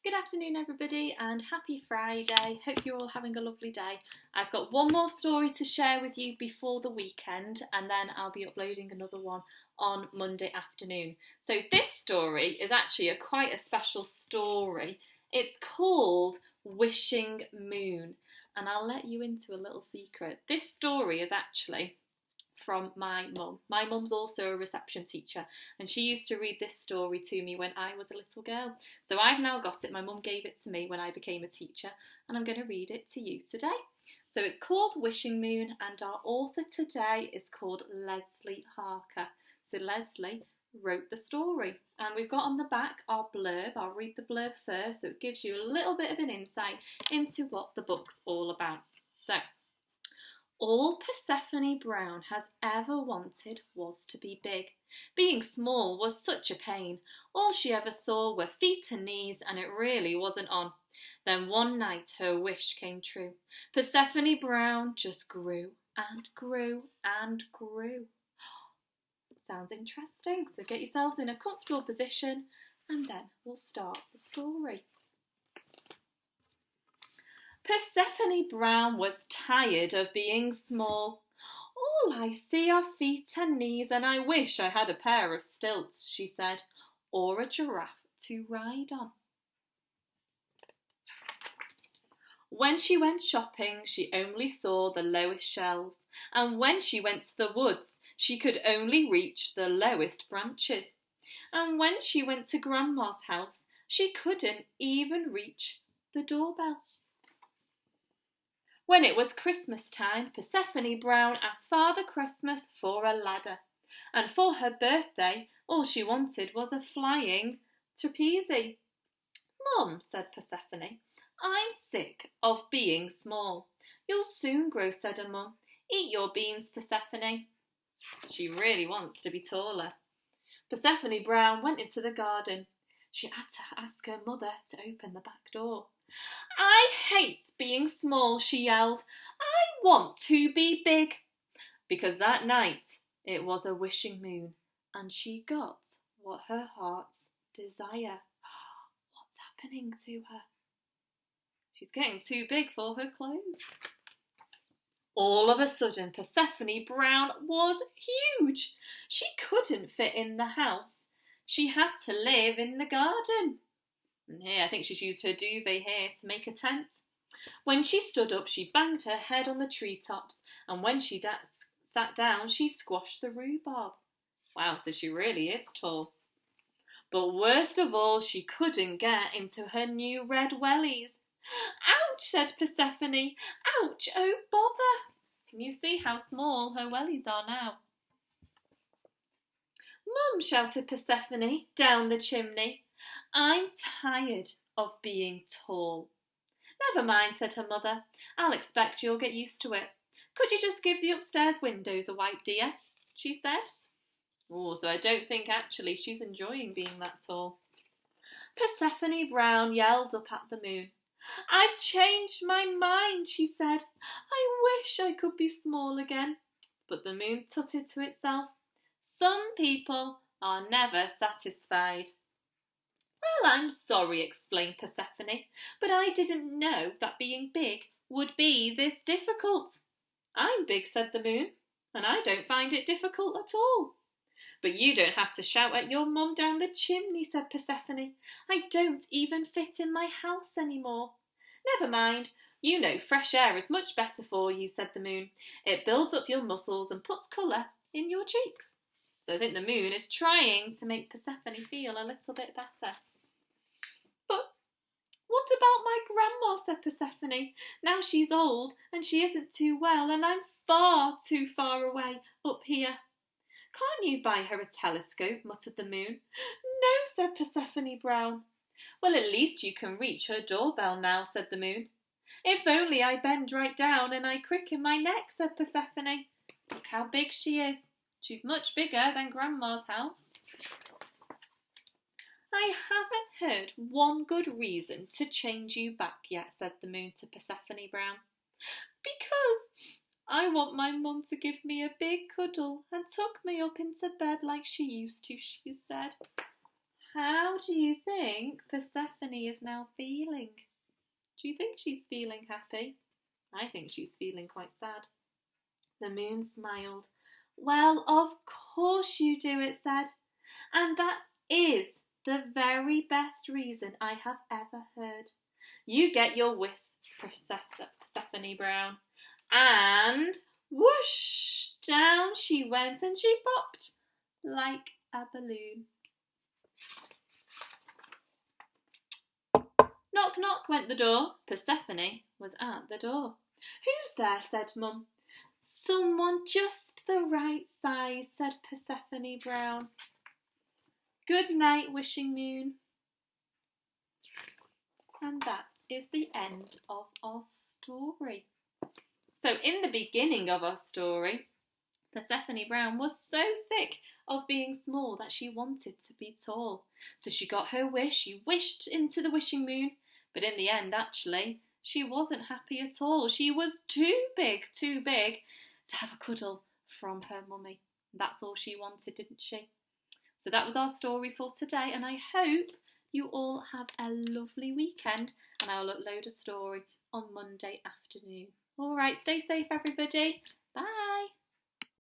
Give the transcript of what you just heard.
Good afternoon, everybody, and happy Friday. Hope you're all having a lovely day. I've got one more story to share with you before the weekend, and then I'll be uploading another one on Monday afternoon. So this story is actually quite a special story. It's called Wishing Moon, and I'll let you into a little secret. This story is actually from my mum. My mum's also a reception teacher, and she used to read this story to me when I was a little girl. So I've now got it. My mum gave it to me when I became a teacher, and I'm going to read it to you today. So it's called Wishing Moon, and our author today is called Lesley Harker. So Lesley wrote the story, and we've got on the back our blurb. I'll read the blurb first, so it gives you a little bit of an insight into what the book's all about. So, all Persephone Brown has ever wanted was to be big. Being small was such a pain. All she ever saw were feet and knees, and it really wasn't on. Then one night her wish came true. Persephone Brown just grew and grew and grew. Sounds interesting, so get yourselves in a comfortable position and then we'll start the story. Persephone Brown was tired of being small. All I see are feet and knees, and I wish I had a pair of stilts, she said, or a giraffe to ride on. When she went shopping, she only saw the lowest shelves, and when she went to the woods, she could only reach the lowest branches. And when she went to Grandma's house, she couldn't even reach the doorbell. When it was Christmas time, Persephone Brown asked Father Christmas for a ladder, and for her birthday, all she wanted was a flying trapeze. Mum, said Persephone, I'm sick of being small. You'll soon grow, said her mum. Eat your beans, Persephone. She really wants to be taller. Persephone Brown went into the garden. She had to ask her mother to open the back door. I hate being small, she yelled. I want to be big. Because that night it was a wishing moon, and she got what her heart's desire. What's happening to her? She's getting too big for her clothes. All of a sudden, Persephone Brown was huge. She couldn't fit in the house. She had to live in the garden. And here, I think she's used her duvet here to make a tent. When she stood up, she banged her head on the treetops, and when she sat down, she squashed the rhubarb. Wow, so she really is tall. But worst of all, she couldn't get into her new red wellies. Ouch, said Persephone. Ouch, oh bother. Can you see how small her wellies are now? Mum, shouted Persephone down the chimney. I'm tired of being tall. Never mind, said her mother. I'll expect you'll get used to it. Could you just give the upstairs windows a wipe, dear? She said. Oh, so I don't think actually she's enjoying being that tall. Persephone Brown yelled up at the moon. I've changed my mind, she said. I wish I could be small again. But the moon tutted to itself. Some people are never satisfied. Well, I'm sorry, explained Persephone, but I didn't know that being big would be this difficult. I'm big, said the moon, and I don't find it difficult at all. But you don't have to shout at your mum down the chimney, said Persephone. I don't even fit in my house anymore. Never mind, you know fresh air is much better for you, said the moon. It builds up your muscles and puts colour in your cheeks. So I think the moon is trying to make Persephone feel a little bit better. But what about my grandma, said Persephone. Now she's old and she isn't too well, and I'm far too far away up here. Can't you buy her a telescope, muttered the moon. No, said Persephone Brown. Well, at least you can reach her doorbell now, said the moon. If only I bend right down and I crick in my neck, said Persephone. Look how big she is. She's much bigger than Grandma's house. I haven't heard one good reason to change you back yet, said the moon to Persephone Brown. Because I want my mum to give me a big cuddle and tuck me up into bed like she used to, she said. How do you think Persephone is now feeling? Do you think she's feeling happy? I think she's feeling quite sad. The moon smiled. Well, of course you do, it said. And that is the very best reason I have ever heard. You get your wish, Persephone Brown. And whoosh, down she went and she popped like a balloon. Knock, knock went the door. Persephone was at the door. Who's there? Said Mum. Someone just the right size, said Persephone Brown. Good night, Wishing Moon. And that is the end of our story. So in the beginning of our story, Persephone Brown was so sick of being small that she wanted to be tall. So she got her wish, she wished into the wishing moon, but in the end, actually, she wasn't happy at all. She was too big to have a cuddle from her mummy. That's all she wanted, didn't she? So that was our story for today, and I hope you all have a lovely weekend, and I'll upload a story on Monday afternoon. All right, stay safe, everybody. Bye.